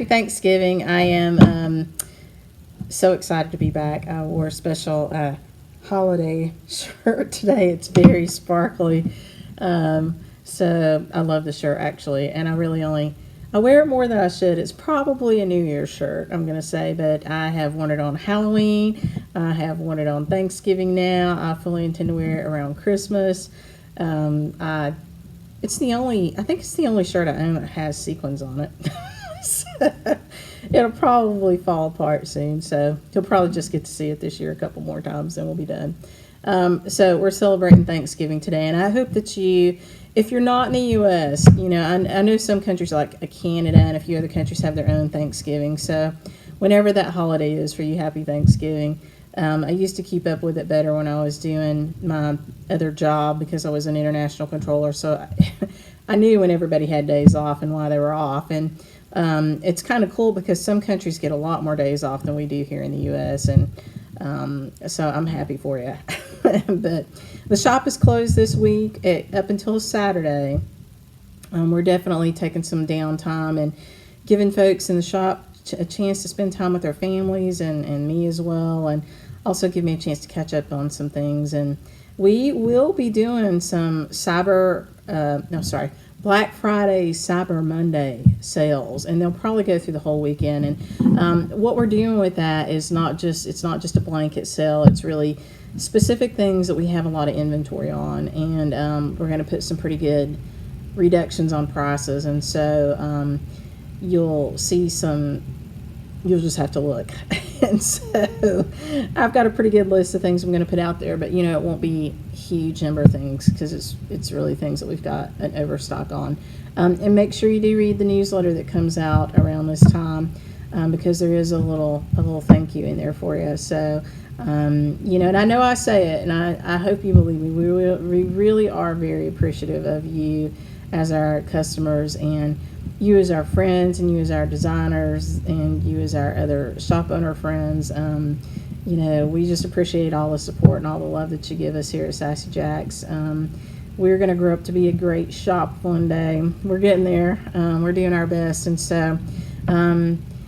happy Thanksgiving. I am so excited to be back. I wore a special holiday shirt today. It's very sparkly. So I love the shirt actually, and I wear it more than I should. It's probably a New Year's shirt, I'm going to say, but I have worn it on Halloween. I have worn it on Thanksgiving now. I fully intend to wear it around Christmas. I think it's the only shirt I own that has sequins on it. So, it'll probably fall apart soon, so you'll probably just get to see it this year a couple more times, then we'll be done. So we're celebrating Thanksgiving today, and I hope that if you're not in the U.S., I know some countries like Canada and a few other countries have their own Thanksgiving, so whenever that holiday is for you, happy Thanksgiving. I used to keep up with it better when I was doing my other job because I was an international controller, so I knew when everybody had days off and why they were off, and it's kind of cool because some countries get a lot more days off than we do here in the U.S., and so I'm happy for you. But the shop is closed this week up until Saturday. We're definitely taking some downtime and giving folks in the shop a chance to spend time with their families and me as well, and also give me a chance to catch up on some things. And we will be doing some Black Friday, Cyber Monday sales, and they'll probably go through the whole weekend. And what we're doing with that is it's not just a blanket sale. It's really specific things that we have a lot of inventory on, and we're going to put some pretty good reductions on prices. And so you'll see you'll just have to look. And so I've got a pretty good list of things I'm going to put out there, but it won't be huge number of things because it's really things that we've got an overstock on. And make sure you do read the newsletter that comes out around this time, because there is a little thank you in there for you. So and I know I say it, and I hope you believe me. We really are very appreciative of you as our customers, and you as our friends, and you as our designers, and you as our other shop owner friends. We just appreciate all the support and all the love that you give us here at Sassy Jacks. We're going to grow up to be a great shop one day. We're getting there. We're doing our best. And so,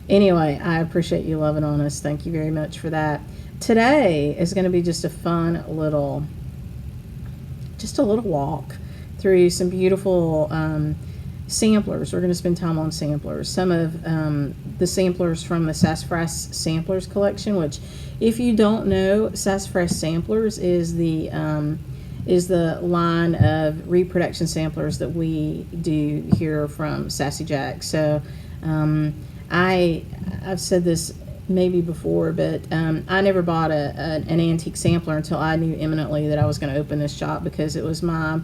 anyway, I appreciate you loving on us. Thank you very much for that. Today is going to be just a fun little walk through some beautiful samplers. We're going to spend time on samplers. Some of the samplers from the Sassafras Samplers collection, which, if you don't know, Sassafras Samplers is the line of reproduction samplers that we do here from Sassy Jack. So I've said this maybe before, but I never bought an antique sampler until I knew imminently that I was going to open this shop, because it was my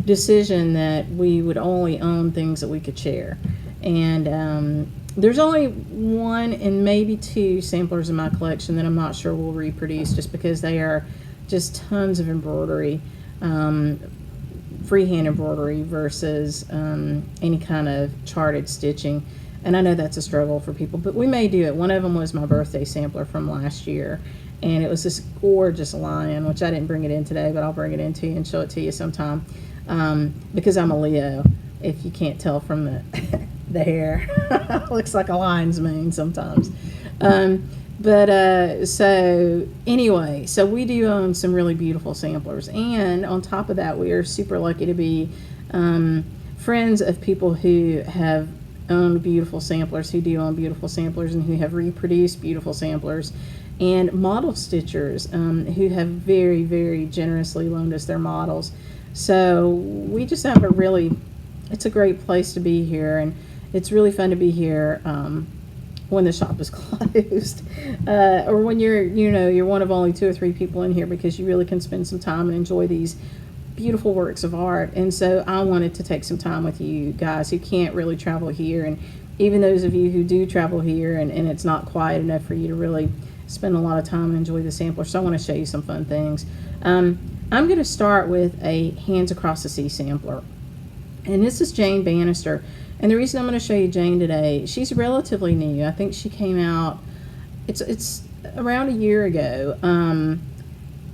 decision that we would only own things that we could share. And there's only one and maybe two samplers in my collection that I'm not sure we'll reproduce, just because they are just tons of embroidery, freehand embroidery versus any kind of charted stitching. And I know that's a struggle for people, but we may do it. One of them was my birthday sampler from last year, and it was this gorgeous lion, which I didn't bring it in today, but I'll bring it in to you and show it to you sometime, because I'm a Leo, if you can't tell from the hair. Looks like a lion's mane sometimes. So anyway, so we do own some really beautiful samplers, and on top of that, we are super lucky to be friends of people who have owned beautiful samplers, who do own beautiful samplers, and who have reproduced beautiful samplers, and model stitchers who have very, very generously loaned us their models. So we just have it's a great place to be here, and it's really fun to be here when the shop is closed, or when you're one of only 2 or 3 people in here, because you really can spend some time and enjoy these beautiful works of art. And so I wanted to take some time with you guys who can't really travel here, and even those of you who do travel here and it's not quiet enough for you to really spend a lot of time and enjoy the sampler. So I want to show you some fun things. I'm going to start with a Hands Across the Sea sampler, and this is Jane Banister. And the reason I'm going to show you Jane today, she's relatively new. I think she came out, it's around a year ago.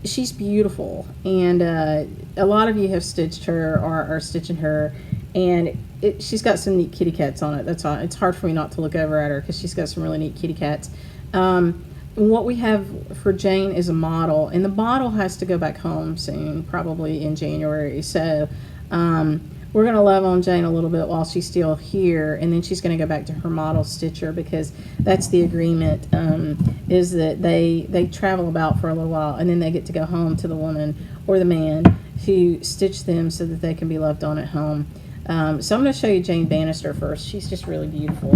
She's beautiful, and a lot of you have stitched her or are stitching her, And she's got some neat kitty cats on it. That's all. It's hard for me not to look over at her because she's got some really neat kitty cats. What we have for Jane is a model, and the model has to go back home soon, probably in January. So we're going to love on Jane a little bit while she's still here, and then she's going to go back to her model stitcher, because that's the agreement, is that they travel about for a little while, and then they get to go home to the woman or the man who stitched them so that they can be loved on at home. So I'm going to show you Jane Bannister first. She's just really beautiful.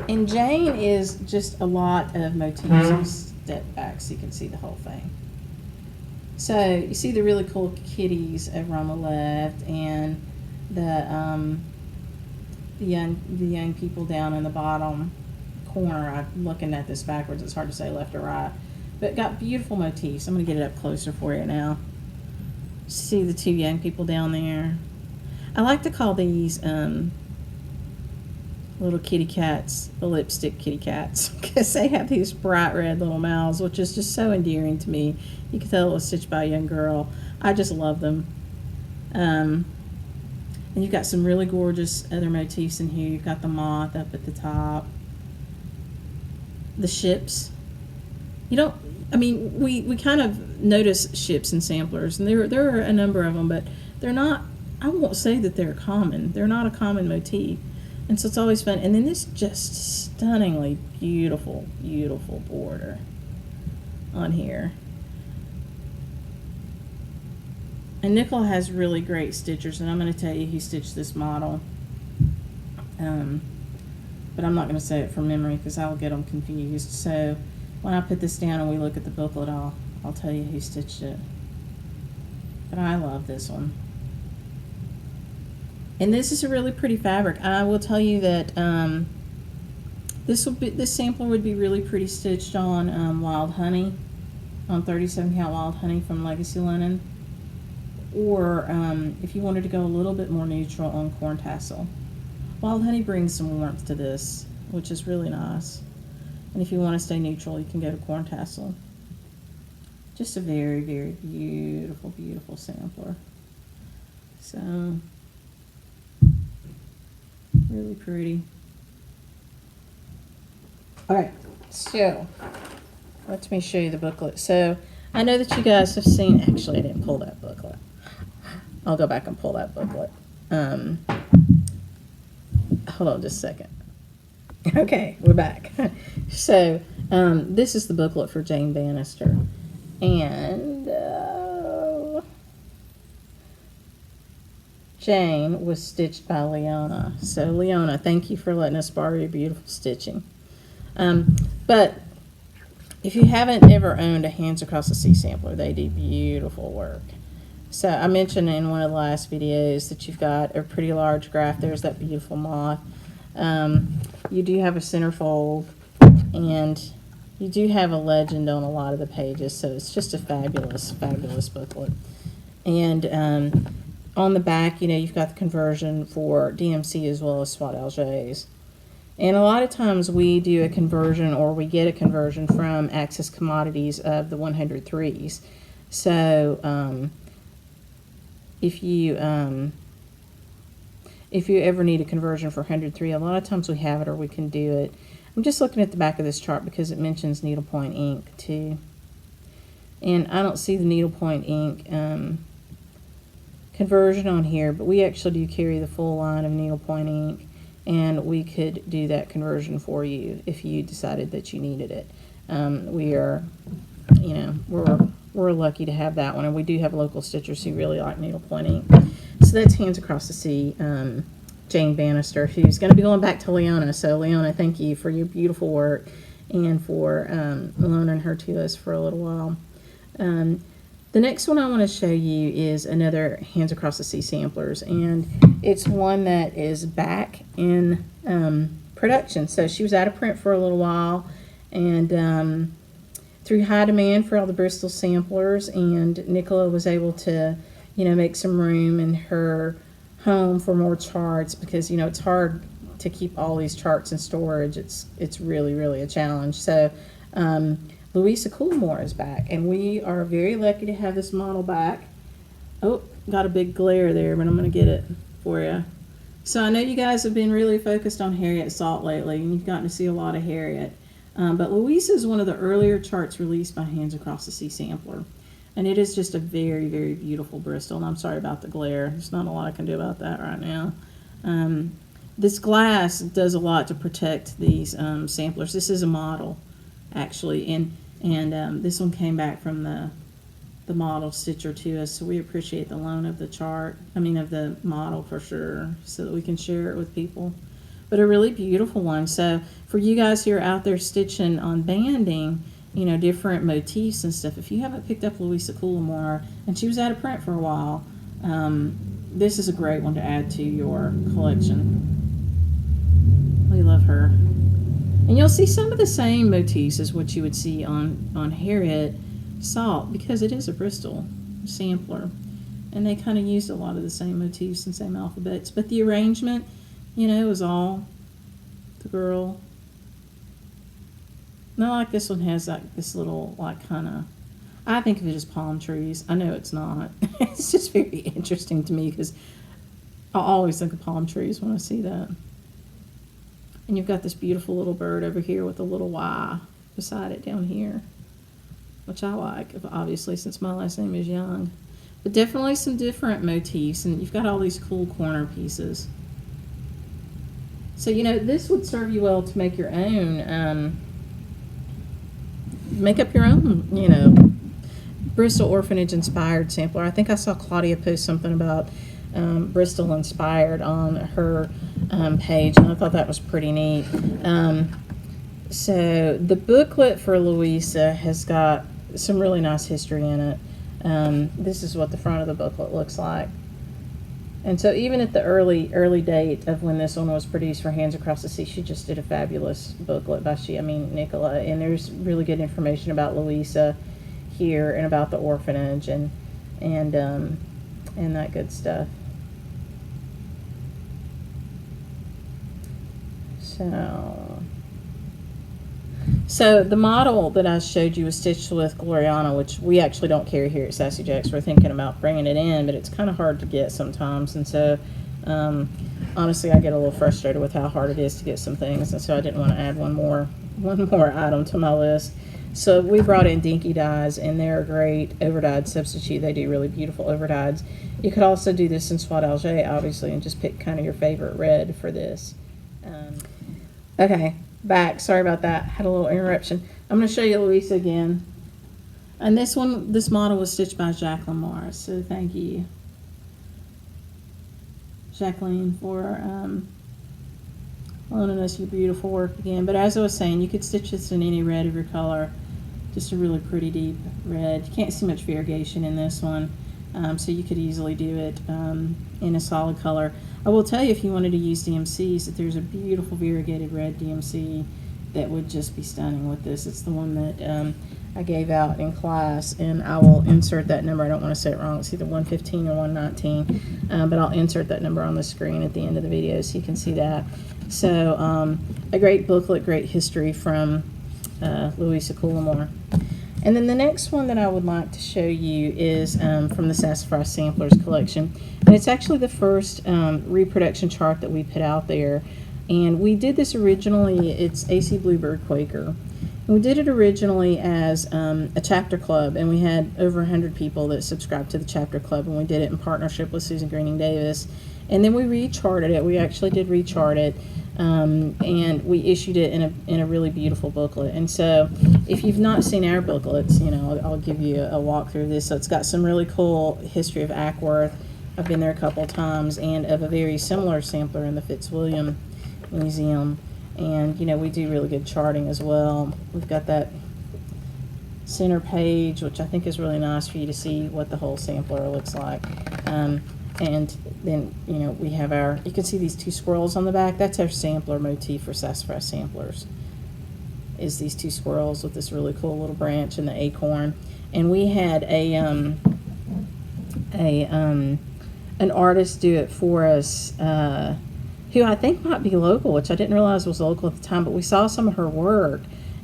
And Jane is just a lot of motifs. I'll step back so you can see the whole thing. So you see the really cool kitties over on the left, and the young people down in the bottom corner. I'm looking at this backwards. It's hard to say left or right. But got beautiful motifs. I'm going to get it up closer for you now. See the two young people down there. I like to call these little kitty cats the lipstick kitty cats, because they have these bright red little mouths, which is just so endearing to me. You can tell it was stitched by a young girl. I just love them. And you've got some really gorgeous other motifs in here. You've got the moth up at the top, the ships. You don't, I mean, we kind of notice ships and samplers, and there are a number of them, but they're not, I won't say that they're common. They're not a common motif. And so it's always fun. And then this just stunningly beautiful, beautiful border on here. And Nicola has really great stitchers, and I'm going to tell you he stitched this model. But I'm not going to say it from memory because I'll get them confused. So when I put this down and we look at the booklet, I'll tell you who stitched it. But I love this one. And this is a really pretty fabric. I will tell you that this sampler would be really pretty stitched on Wild Honey, on 37 count Wild Honey from Legacy Linen, or if you wanted to go a little bit more neutral, on Corn Tassel. Wild Honey brings some warmth to this, which is really nice. And if you want to stay neutral, you can go to Corn Tassel. Just a very, very beautiful, beautiful sampler. So really pretty. Alright, so let me show you the booklet. So I know that you guys have seen, actually I didn't pull that booklet. I'll go back and pull that booklet. Hold on just a second. Okay, we're back. So this is the booklet for Jane Bannister. And Jane was stitched by Leona. So Leona, thank you for letting us borrow your beautiful stitching. But if you haven't ever owned a Hands Across the Sea sampler, they do beautiful work. So I mentioned in one of the last videos that you've got a pretty large graph. There's that beautiful moth. You do have a centerfold, and you do have a legend on a lot of the pages. So it's just a fabulous, fabulous booklet. And on the back, you know, you've got the conversion for DMC as well as SWAT Algés. And a lot of times we do a conversion, or we get a conversion from Access Commodities of the 103s. So if you ever need a conversion for 103, a lot of times we have it, or we can do it. I'm just looking at the back of this chart because it mentions needlepoint ink too. And I don't see the needlepoint ink conversion on here, but we actually do carry the full line of needlepoint ink, and we could do that conversion for you if you decided that you needed it. We are, you know, we're lucky to have that one, and we do have local stitchers who really like needlepoint ink. So that's Hands Across the Sea, Jane Bannister, who's going to be going back to Leona. So Leona, thank you for your beautiful work and for loaning her to us for a little while. The next one I want to show you is another Hands Across the Sea samplers, and it's one that is back in production. So she was out of print for a little while, and through high demand for all the Bristol samplers, and Nicola was able to, you know, make some room in her home for more charts, because, you know, it's hard to keep all these charts in storage. It's really, really a challenge. So Louisa Kunwar is back, and we are very lucky to have this model back. Oh, got a big glare there, but I'm going to get it for you. So I know you guys have been really focused on Hariet Salt lately, and you've gotten to see a lot of Hariet. But Louisa is one of the earlier charts released by Hands Across the Sea Sampler. And it is just a very, very beautiful Bristol. And I'm sorry about the glare. There's not a lot I can do about that right now. This glass does a lot to protect these samplers. This is a model, actually. And this one came back from the model stitcher to us, so we appreciate the loan of the chart, of the model for sure, so that we can share it with people. But a really beautiful one. So for you guys who are out there stitching on banding, different motifs and stuff, if you haven't picked up Louisa Kunwar, and she was out of print for a while, this is a great one to add to your collection. We love her. And you'll see some of the same motifs as what you would see on Hariet Salt, because it is a Bristol sampler, and they kind of used a lot of the same motifs and same alphabets, but the arrangement, is all the girl. Not like this one has like this little kind of, I think of it as palm trees. I know it's not. It's just very interesting to me because I always think of palm trees when I see that. And you've got this beautiful little bird over here with a little Y beside it down here, which I like, obviously, since my last name is Young. But definitely some different motifs, and you've got all these cool corner pieces. So, this would serve you well to make your own, make up your own, Bristol Orphanage inspired sampler. I think I saw Claudia post something about Bristol inspired on her page, and I thought that was pretty neat. So the booklet for Louisa has got some really nice history in it. This is what the front of the booklet looks like. And so even at the early date of when this one was produced for Hands Across the Sea, she just did a fabulous booklet by Nicola. And there's really good information about Louisa here and about the orphanage and that good stuff. So the model that I showed you was stitched with Gloriana, which we actually don't carry here at Sassy Jacks. We're thinking about bringing it in, but it's kind of hard to get sometimes. And so, honestly, I get a little frustrated with how hard it is to get some things. And so I didn't want to add one more item to my list. So we brought in Dinky Dyes, and they're a great overdyed substitute. They do really beautiful overdyes. You could also do this in Soie d'Alger, obviously, and just pick kind of your favorite red for this. Okay. Back. Sorry about that. Had a little interruption. I'm going to show you Louisa again. And this model was stitched by Jacqueline Morris. So thank you, Jacqueline, for loaning us your beautiful work again. But as I was saying, you could stitch this in any red of your color. Just a really pretty deep red. You can't see much variegation in this one. So you could easily do it in a solid color. I will tell you, if you wanted to use DMCs, that there's a beautiful variegated red DMC that would just be stunning with this. It's the one that I gave out in class, and I will insert that number. I don't want to say it wrong. It's either 115 or 119, but I'll insert that number on the screen at the end of the video so you can see that. So a great booklet, great history from Louisa Coulimore. And then the next one that I would like to show you is from the Sassafras Samplers collection. And it's actually the first reproduction chart that we put out there. And we did this originally, it's AC Bluebird Quaker. And we did it originally as a chapter club, and we had over 100 people that subscribed to the chapter club, and we did it in partnership with Susan Greening Davis. And then we recharted it. We actually did rechart it. And we issued it in a really beautiful booklet. And so if you've not seen our booklets, I'll give you a walkthrough of this. So it's got some really cool history of Ackworth. I've been there a couple of times, and of a very similar sampler in the Fitzwilliam Museum. And we do really good charting as well. We've got that center page, which I think is really nice for you to see what the whole sampler looks like. And then, we have you can see these two squirrels on the back. That's our sampler motif for Sassafras Samplers, is these two squirrels with this really cool little branch and the acorn. And we had an artist do it for us, who I think might be local, which I didn't realize was local at the time, but we saw some of her work,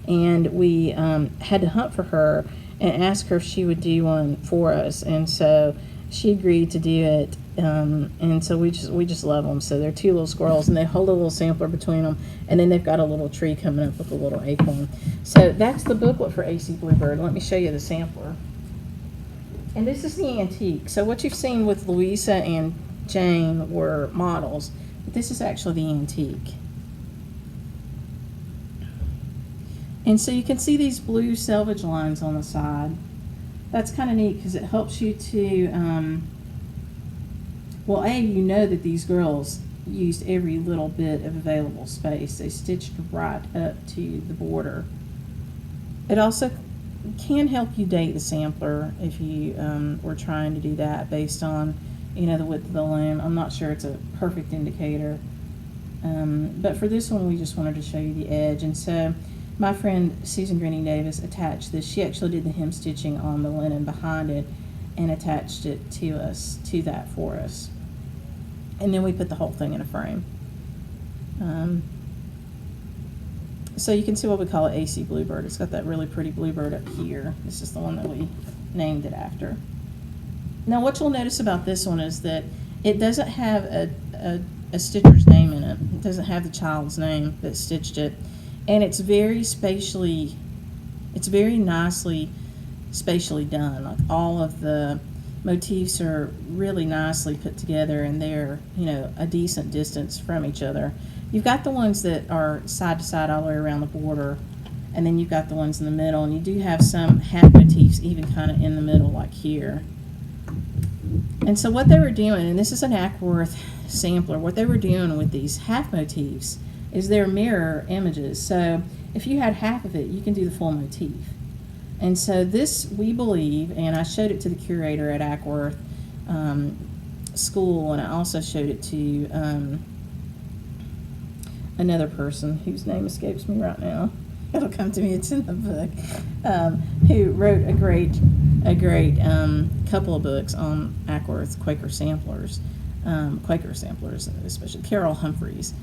and we had to hunt for her and ask her if she would do one for us. And so she agreed to do it, and so we just love them. So they're two little squirrels, and they hold a little sampler between them, and then they've got a little tree coming up with a little acorn. So that's the booklet for AC Bluebird. Let me show you the sampler. And this is the antique. So what you've seen with Louisa and Jane were models, but this is actually the antique. And so you can see these blue selvage lines on the side. That's kind of neat because it helps you to, well, A, you know that these girls used every little bit of available space. They stitched right up to the border. It also can help you date the sampler if you were trying to do that based on, you know, the width of the loom. I'm not sure it's a perfect indicator. But for this one, we just wanted to show you the edge. And so my friend Susan Greening Davis attached this. She actually did the hem stitching on the linen behind it and attached it to that for us. And then we put the whole thing in a frame. So you can see what we call it AC Bluebird. It's got that really pretty bluebird up here. This is the one that we named it after. Now what you'll notice about this one is that it doesn't have a stitcher's name in it. It doesn't have the child's name that stitched it. And it's very nicely spatially done. Like all of the motifs are really nicely put together, and they're, you know, a decent distance from each other. You've got the ones that are side to side all the way around the border, and then you've got the ones in the middle, and you do have some half motifs even kind of in the middle, like here. And so what they were doing, and this is an Ackworth sampler, what they were doing with these half motifs is they're mirror images. So if you had half of it, you can do the full motif. And so this, we believe, and I showed it to the curator at Ackworth School, and I also showed it to another person whose name escapes me right now. It'll come to me, it's in the book, who wrote a great couple of books on Ackworth Quaker samplers, especially Carol Humphreys.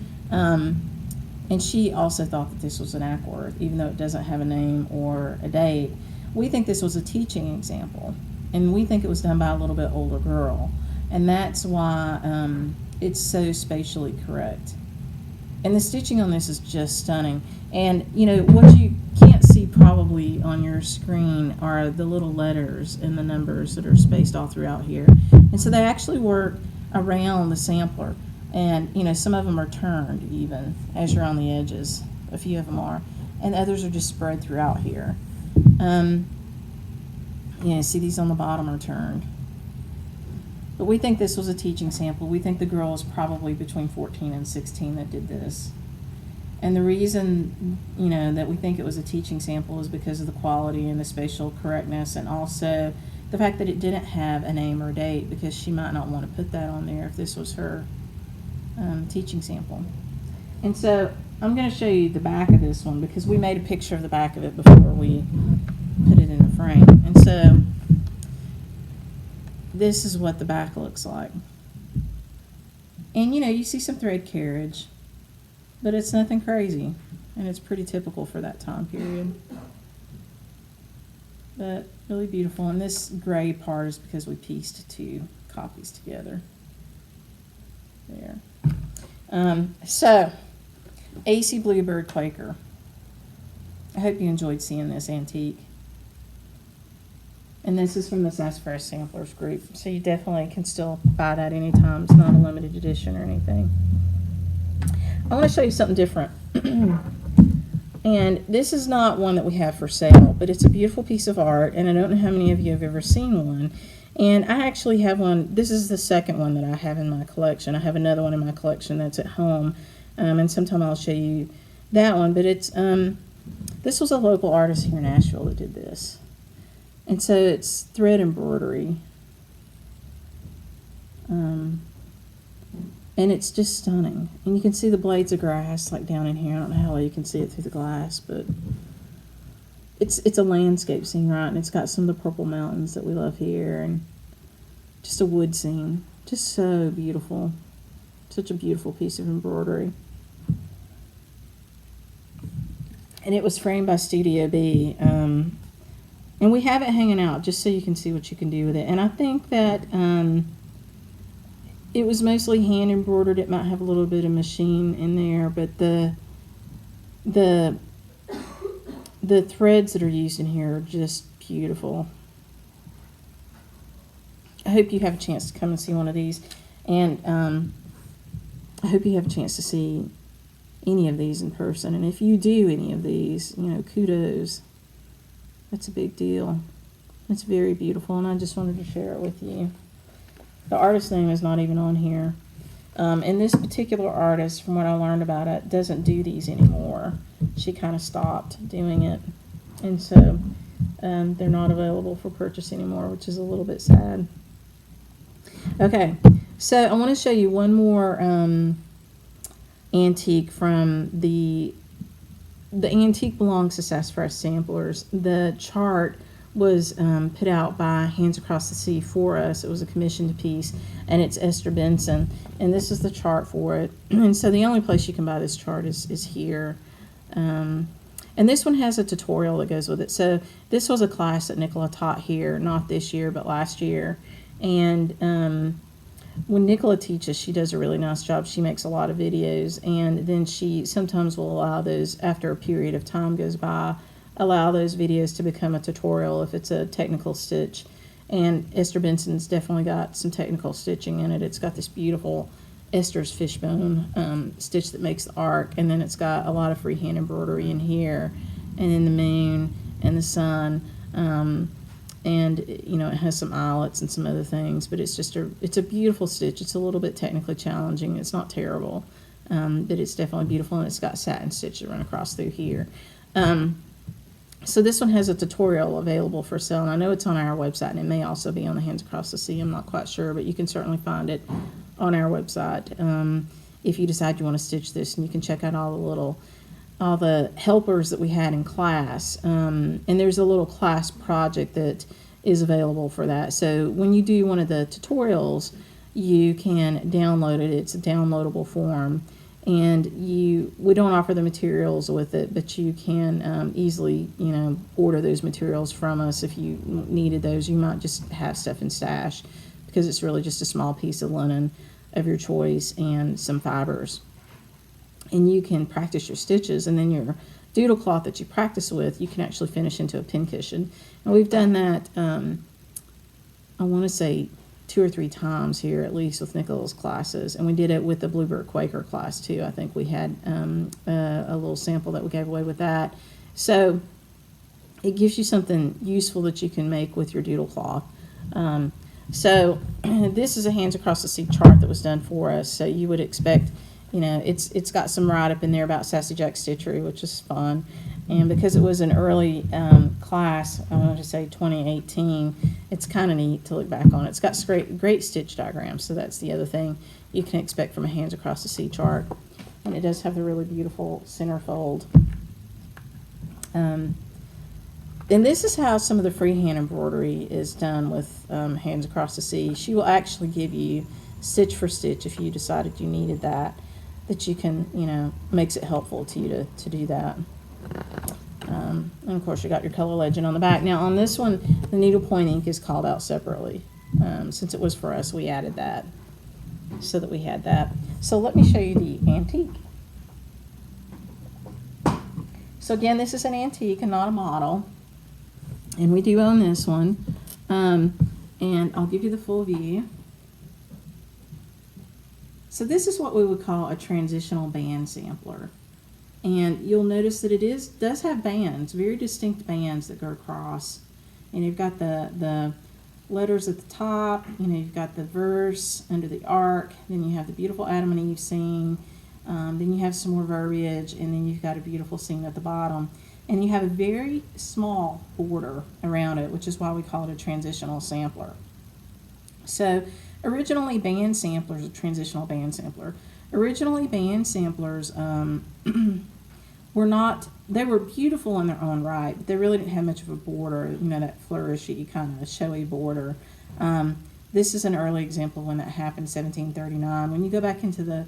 And she also thought that this was an Ackworth, even though it doesn't have a name or a date. We think this was a teaching example, and we think it was done by a little bit older girl, and that's why it's so spatially correct. And the stitching on this is just stunning. And you know what you can't see probably on your screen are the little letters and the numbers that are spaced all throughout here. And so they actually work around the sampler. And, you know, some of them are turned even as you're on the edges. A few of them are. And others are just spread throughout here. Yeah, see these on the bottom are turned. But we think this was a teaching sample. We think the girl was probably between 14 and 16 that did this. And the reason, you know, that we think it was a teaching sample is because of the quality and the spatial correctness, and also the fact that it didn't have a name or a date, because she might not want to put that on there if this was her teaching sample. And so I'm going to show you the back of this one because we made a picture of the back of it before we put it in the frame. And so this is what the back looks like. And you know, you see some thread carriage, but it's nothing crazy, and it's pretty typical for that time period. But really beautiful. And this gray part is because we pieced two copies together. There. So, AC Bluebird Quaker. I hope you enjoyed seeing this antique. And this is from the Sassafras Samplers group, so you definitely can still buy that anytime. It's not a limited edition or anything. I want to show you something different. And this is not one that we have for sale, but it's a beautiful piece of art, and I don't know how many of you have ever seen one. And I actually have one. This is the second one that I have in my collection. I have another one in my collection that's at home, and sometime I'll show you that one. But it's this was a local artist here in Nashville that did this, and so it's thread embroidery, and it's just stunning. And you can see the blades of grass like down in here. I don't know how well you can see it through the glass, but it's a landscape scene, right? And it's got some of the purple mountains that we love here, and just a wood scene. Just so beautiful. Such a beautiful piece of embroidery. And it was framed by Studio B. And And we have it hanging out just so you can see what you can do with it. And I think that it was mostly hand embroidered. It might have a little bit of machine in there, but the threads that are used in here are just beautiful. I hope you have a chance to come and see one of these, and I hope you have a chance to see any of these in person. And if you do any of these, you know, kudos. That's a big deal. It's very beautiful, and I just wanted to share it with you. The artist name is not even on here. And this particular artist, from what I learned about it, doesn't do these anymore. She kind of stopped doing it, and so they're not available for purchase anymore, which is a little bit sad. Okay, so I want to show you one more antique from the antique belongs to Sassy Samplers. The chart was put out by Hands Across the Sea for us. It was a commissioned piece, and it's Esther Benson, and this is the chart for it. And so the only place you can buy this chart is here. And this one has a tutorial that goes with it. So this was a class that Nicola taught here, not this year, but last year. And when Nicola teaches, she does a really nice job. She makes a lot of videos, and then she sometimes will allow those, after a period of time goes by, allow those videos to become a tutorial if it's a technical stitch. And Esther Benson's definitely got some technical stitching in it. It's got this beautiful Esther's fishbone stitch that makes the arc, and then it's got a lot of freehand embroidery in here, and in the moon and the sun. And you know, it has some eyelets and some other things, but it's just it's a beautiful stitch. It's a little bit technically challenging. It's not terrible, but it's definitely beautiful, and it's got satin stitch that run across through here. So this one has a tutorial available for sale, and I know it's on our website, and it may also be on the Hands Across the Sea. I'm not quite sure, but you can certainly find it on our website if you decide you want to stitch this, and you can check out all the helpers that we had in class. And there's a little class project that is available for that. So when you do one of the tutorials, you can download it. It's a downloadable form, and we don't offer the materials with it, but you can easily, you know, order those materials from us if you needed those. You might just have stuff in stash, because it's really just a small piece of linen of your choice and some fibers. And you can practice your stitches, and then your doodle cloth that you practice with, you can actually finish into a pincushion. And we've done that, I want to say 2 or 3 times here, at least with Nicola's classes. And we did it with the Bluebird Quaker class too. I think we had a little sample that we gave away with that. So it gives you something useful that you can make with your doodle cloth. So this is a Hands Across the Sea chart that was done for us. So you would expect, you know, it's got some write-up in there about Sassy Jack Stitchery, which is fun. And because it was an early class, I want to say 2018, it's kind of neat to look back on. It's got great stitch diagrams, so that's the other thing you can expect from a Hands Across the Sea chart. And it does have the really beautiful center fold. And this is how some of the freehand embroidery is done with Hands Across the Sea. She will actually give you stitch for stitch if you decided you needed that you can, you know, makes it helpful to you to do that. And of course you got your color legend on the back. Now on this one, the needlepoint ink is called out separately. Since it was for us, we added that so that we had that. So let me show you the antique. So again, this is an antique and not a model. And we do own this one. And I'll give you the full view. So this is what we would call a transitional band sampler. And you'll notice that it does have bands, very distinct bands that go across. And you've got the letters at the top, you know, you've got the verse under the arc, then you have the beautiful Adam and Eve scene, then you have some more verbiage, and then you've got a beautiful scene at the bottom. And you have a very small border around it, which is why we call it a transitional sampler. So originally band samplers, a transitional band sampler, originally band samplers they were beautiful in their own right, but they really didn't have much of a border, you know, that flourishy kind of showy border. This is an early example when that happened, 1739. When you go back into the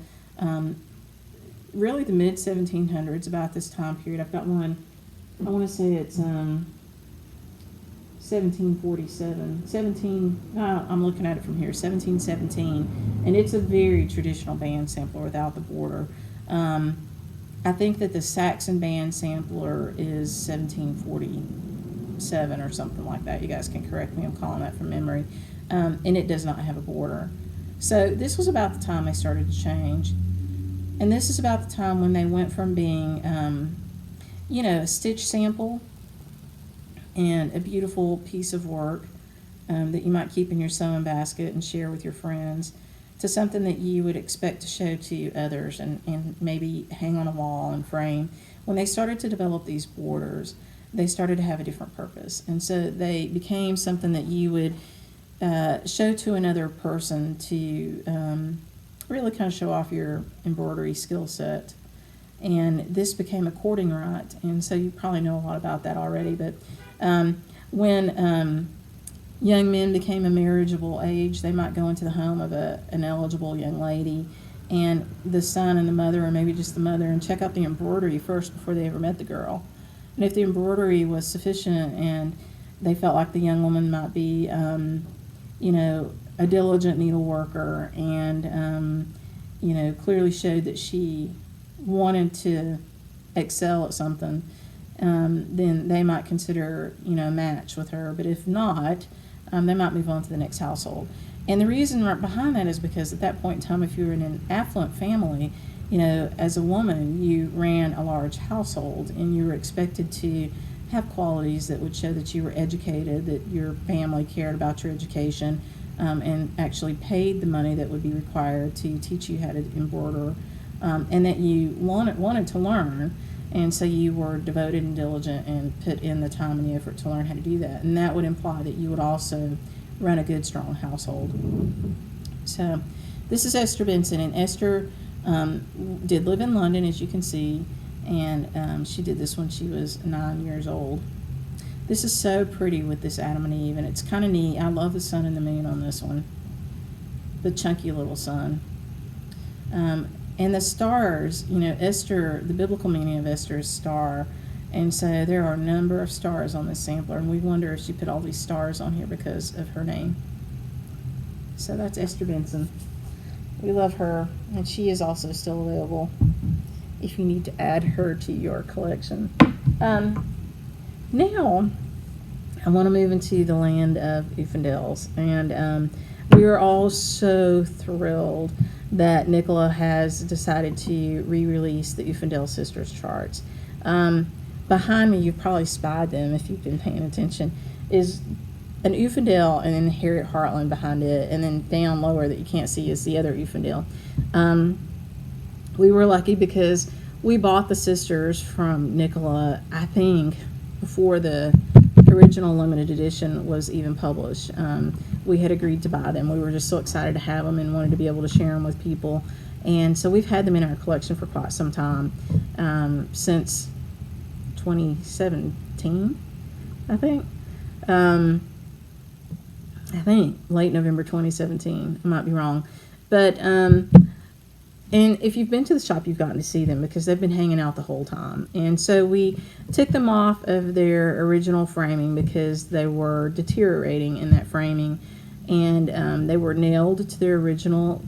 really the mid 1700s, about this time period, I've got one, I want to say it's 1747, I'm looking at it from here, 1717, and it's a very traditional band sampler without the border. I think that the Saxon band sampler is 1747 or something like that. You guys can correct me, I'm calling that from memory. And it does not have a border. So this was about the time they started to change. And this is about the time when they went from being, a stitch sample and a beautiful piece of work that you might keep in your sewing basket and share with your friends, to something that you would expect to show to others and maybe hang on a wall and frame. When they started to develop these borders, they started to have a different purpose. And so they became something that you would show to another person to really kind of show off your embroidery skill set. And this became a courting rite, and so you probably know a lot about that already. But when young men became a marriageable age, they might go into the home of an eligible young lady, and the son and the mother, or maybe just the mother, and check out the embroidery first before they ever met the girl. And if the embroidery was sufficient and they felt like the young woman might be, a diligent needle worker and, clearly showed that she wanted to excel at something, then they might consider, a match with her. But if not, they might move on to the next household. And the reason right behind that is because at that point in time, if you were in an affluent family, as a woman, you ran a large household and you were expected to have qualities that would show that you were educated, that your family cared about your education, and actually paid the money that would be required to teach you how to embroider, and that you wanted to learn. And so you were devoted and diligent and put in the time and the effort to learn how to do that. And that would imply that you would also run a good, strong household. So this is Esther Benson, and Esther did live in London, as you can see, and she did this when she was 9 years old. This is so pretty with this Adam and Eve, and it's kind of neat. I love the sun and the moon on this one, the chunky little sun. And the stars, Esther, the biblical meaning of Esther is star. And so there are a number of stars on this sampler, and we wonder if she put all these stars on here because of her name. So that's Esther Benson. We love her, and she is also still available if you need to add her to your collection. Now, I want to move into the land of Uffindells, and we are all so thrilled that Nicola has decided to re-release the Uffindell Sisters charts. Behind me, you've probably spied them if you've been paying attention, is an Uffindell and then Hariet Hartland behind it, and then down lower that you can't see is the other Uffindell. We were lucky because we bought the sisters from Nicola, I think, before the original limited edition was even published. We had agreed to buy them. We were just so excited to have them and wanted to be able to share them with people. And so we've had them in our collection for quite some time, since 2017, I think. Late November 2017. I might be wrong. But, and if you've been to the shop, you've gotten to see them because they've been hanging out the whole time. And so we took them off of their original framing because they were deteriorating in that framing. And they were nailed to their original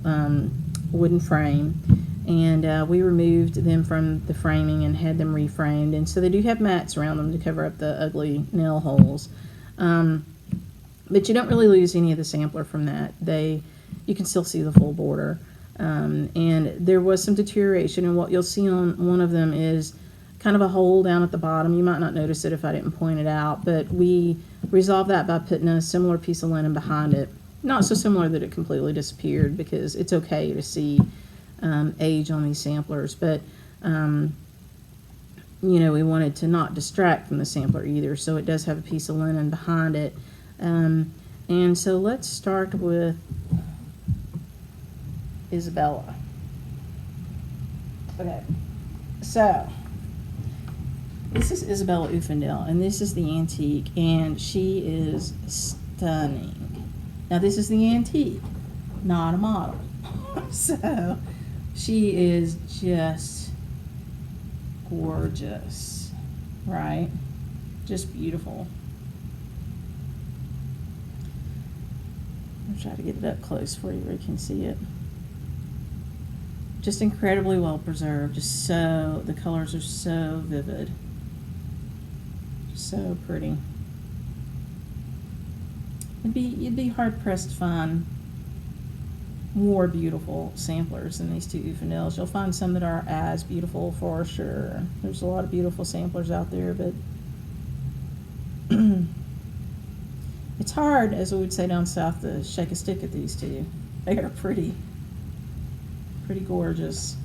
wooden frame. And we removed them from the framing and had them reframed. And so they do have mats around them to cover up the ugly nail holes. But you don't really lose any of the sampler from that. You can still see the full border. And there was some deterioration, and what you'll see on one of them is kind of a hole down at the bottom. You might not notice it if I didn't point it out, but we resolved that by putting a similar piece of linen behind it. Not so similar that it completely disappeared, because it's okay to see age on these samplers, but we wanted to not distract from the sampler either, so it does have a piece of linen behind it. And so let's start with Isabella. Okay, so this is Isabella Uffindell, and this is the antique, and she is stunning. Now this is the antique, not a model. So she is just gorgeous, right? Just beautiful. I'll try to get it up close for you where you can see it. Just incredibly well preserved. Just so, the colors are so vivid. So pretty. You'd be hard pressed to find more beautiful samplers than these two Uffindells. You'll find some that are as beautiful for sure. There's a lot of beautiful samplers out there, but it's hard, as we would say down south, to shake a stick at these two. They are pretty gorgeous.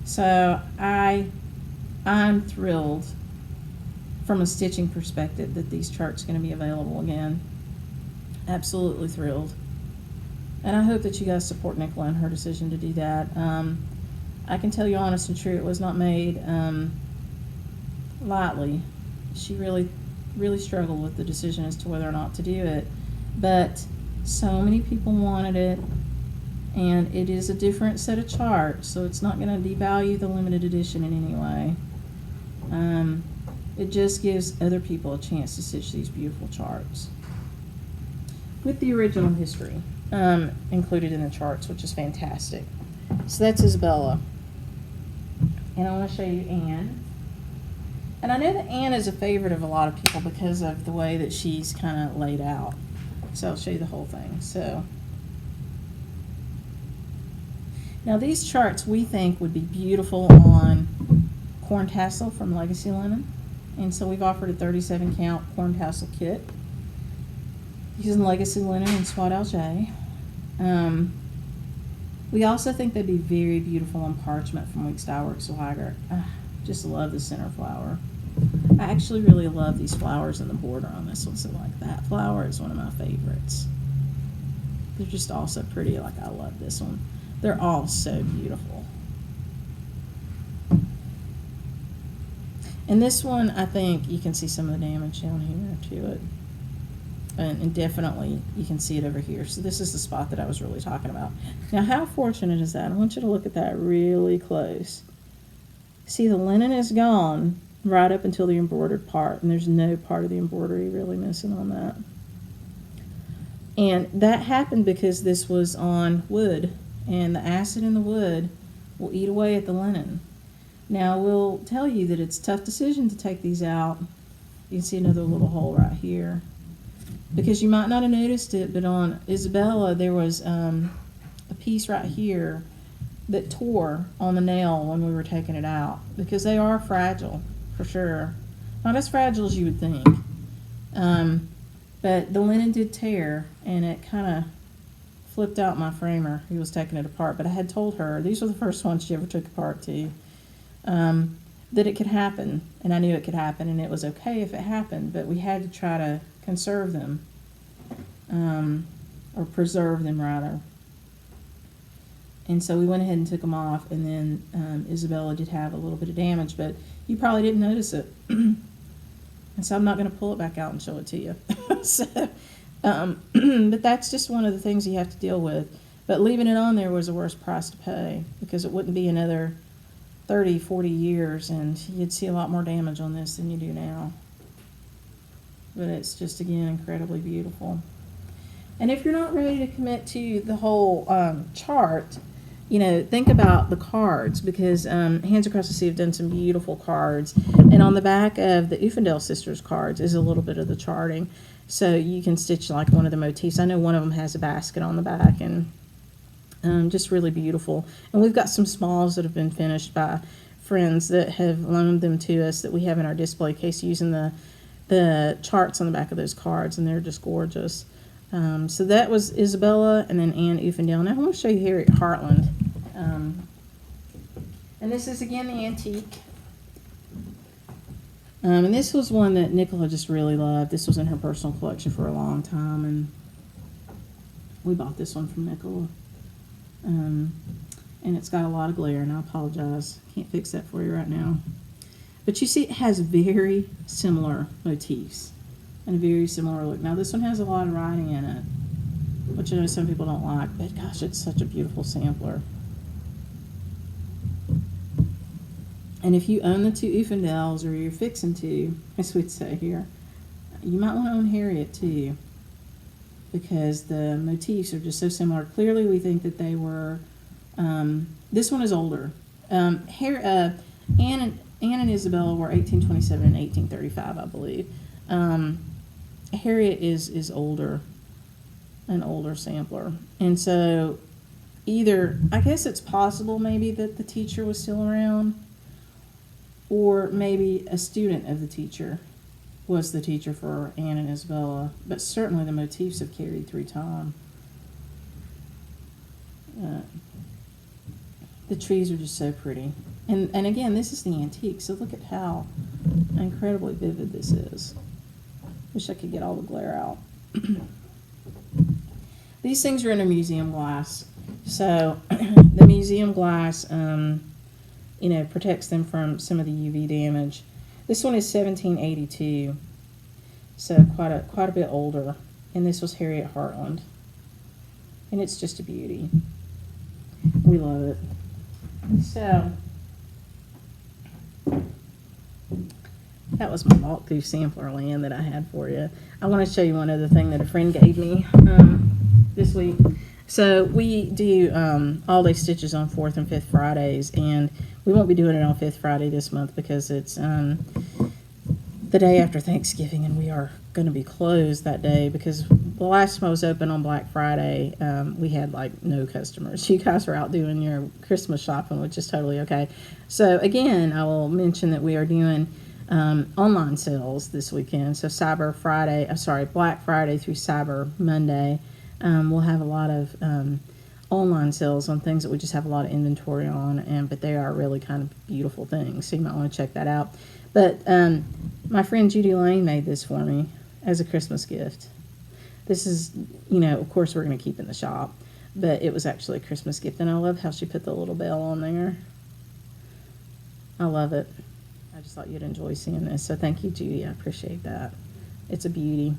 So I'm thrilled from a stitching perspective that these charts are going to be available again. Absolutely thrilled. And I hope that you guys support Nicola in her decision to do that. I can tell you honest and true, it was not made lightly. She really struggled with the decision as to whether or not to do it. But so many people wanted it, and it is a different set of charts, so it's not going to devalue the limited edition in any way. It just gives other people a chance to stitch these beautiful charts with the original history included in the charts, which is fantastic. So that's Isabella. And I want to show you Anne. And I know that Anne is a favorite of a lot of people because of the way that she's kind of laid out. So I'll show you the whole thing. So now these charts we think would be beautiful on corn tassel from Legacy Linen. And so we've offered a 37 count corn tassel kit using Legacy Linen and Swat LJ. We also think they'd be very beautiful on parchment from Weeks Dye Works Swagger. Just love the center flower. I actually really love these flowers in the border on this one, so like that flower is one of my favorites. They're just all so pretty. Like, I love this one. They're all so beautiful. And this one, I think you can see some of the damage down here to it. And definitely you can see it over here. So this is the spot that I was really talking about. Now, how fortunate is that? I want you to look at that really close. See, the linen is gone right up until the embroidered part, and there's no part of the embroidery really missing on that. And that happened because this was on wood, and the acid in the wood will eat away at the linen. Now, we'll tell you that it's a tough decision to take these out. You can see another little hole right here. Because you might not have noticed it, but on Isabella there was a piece right here that tore on the nail when we were taking it out. Because they are fragile, for sure. Not as fragile as you would think. But the linen did tear, and it kind of flipped out my framer who was taking it apart. But I had told her, these were the first ones she ever took apart too, that it could happen. And I knew it could happen, and it was okay if it happened. But we had to try to conserve them, or preserve them rather. And so we went ahead and took them off, and then Isabella did have a little bit of damage, but you probably didn't notice it. And so I'm not going to pull it back out and show it to you. But that's just one of the things you have to deal with. But leaving it on there was the worst price to pay, because it wouldn't be another 30, 40 years, and you'd see a lot more damage on this than you do now. But it's just, again, incredibly beautiful. And if you're not ready to commit to the whole chart, you know, think about the cards, because Hands Across the Sea have done some beautiful cards. And on the back of the Uffindell Sisters cards is a little bit of the charting. So you can stitch like one of the motifs. I know one of them has a basket on the back, and just really beautiful. And we've got some smalls that have been finished by friends that have loaned them to us that we have in our display case using the charts on the back of those cards, and they're just gorgeous. So that was Isabella, and then Anne Uffindell. Now I want to show you Hariet Hartland. And this is, again, the antique. And this was one that Nicola just really loved. This was in her personal collection for a long time, and we bought this one from Nicola. And it's got a lot of glare, and I apologize. Can't fix that for you right now. But you see it has very similar motifs and a very similar look. Now this one has a lot of writing in it, which I know some people don't like, but gosh, it's such a beautiful sampler. And if you own the two Uffindells, or you're fixing to, as we'd say here, you might want to own Hariet too, because the motifs are just so similar. Clearly, we think that they were. This one is older. Anne and Isabella were 1827 and 1835, I believe. Hariet is older, an older sampler, and so either, I guess it's possible maybe that the teacher was still around, or maybe a student of the teacher was the teacher for Anne and Isabella, but certainly the motifs have carried through time. The trees are just so pretty. And again, this is the antique, so look at how incredibly vivid this is. Wish I could get all the glare out. These things are in a museum glass. So the museum glass, protects them from some of the UV damage. This one is 1782, so quite a bit older. And this was Hariet Hartland. And it's just a beauty. We love it. So that was my walkthrough sampler land that I had for you. I want to show you one other thing that a friend gave me this week. So we do all-day stitches on 4th and 5th Fridays, and we won't be doing it on 5th Friday this month because it's the day after Thanksgiving, and we are going to be closed that day because the last time I was open on Black Friday, we had like no customers. You guys were out doing your Christmas shopping, which is totally okay. So again, I will mention that we are doing online sales this weekend. So Black Friday through Cyber Monday. We'll have a lot of online sales on things that we just have a lot of inventory on, but they are really kind of beautiful things, so you might want to check that out. But my friend Judy Lane made this for me as a Christmas gift. This is, of course we're going to keep in the shop, but it was actually a Christmas gift, and I love how she put the little bell on there. I love it. I just thought you'd enjoy seeing this, so thank you, Judy. I appreciate that. It's a beauty.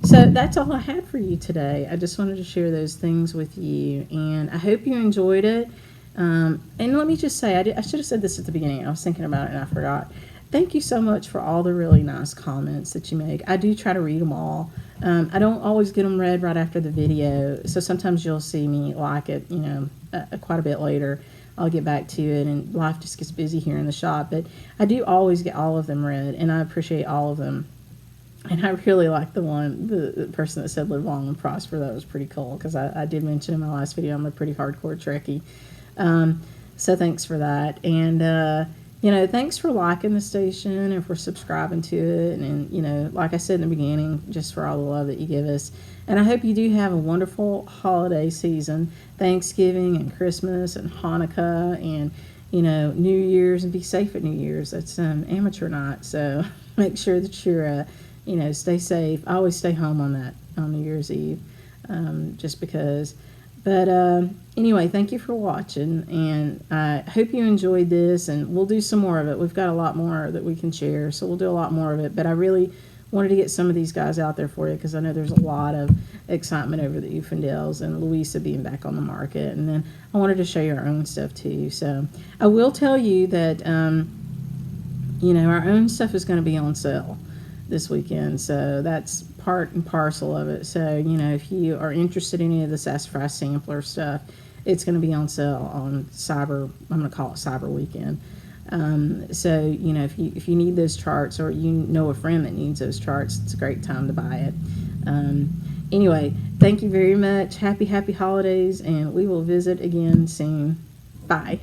So that's all I had for you today. I just wanted to share those things with you, and I hope you enjoyed it. And let me just say, I should have said this at the beginning. I was thinking about it and I forgot. Thank you so much for all the really nice comments that you make. I do try to read them all. I don't always get them read right after the video, so sometimes you'll see me like it, quite a bit later. I'll get back to it, and life just gets busy here in the shop. But I do always get all of them read, and I appreciate all of them. And I really like the person that said live long and prosper. That was pretty cool, because I did mention in my last video I'm a pretty hardcore Trekkie. So thanks for that. And, thanks for liking the station and for subscribing to it. And, like I said in the beginning, just for all the love that you give us. And I hope you do have a wonderful holiday season, Thanksgiving and Christmas and Hanukkah and, New Year's, and be safe at New Year's. That's amateur night, so make sure that you're stay safe. I always stay home on New Year's Eve, just because. But anyway, thank you for watching, and I hope you enjoyed this, and we'll do some more of it. We've got a lot more that we can share, so we'll do a lot more of it. But I really wanted to get some of these guys out there for you, because I know there's a lot of excitement over the Uffindells and Louisa being back on the market. And then I wanted to show you our own stuff too. So I will tell you that, our own stuff is going to be on sale this weekend, so that's part and parcel of it. So if you are interested in any of the Sassy sampler stuff, it's going to be on sale on Cyber. I'm going to call it Cyber Weekend. So if you need those charts, or you know a friend that needs those charts, it's a great time to buy it. Anyway, thank you very much. Happy holidays, and we will visit again soon. Bye.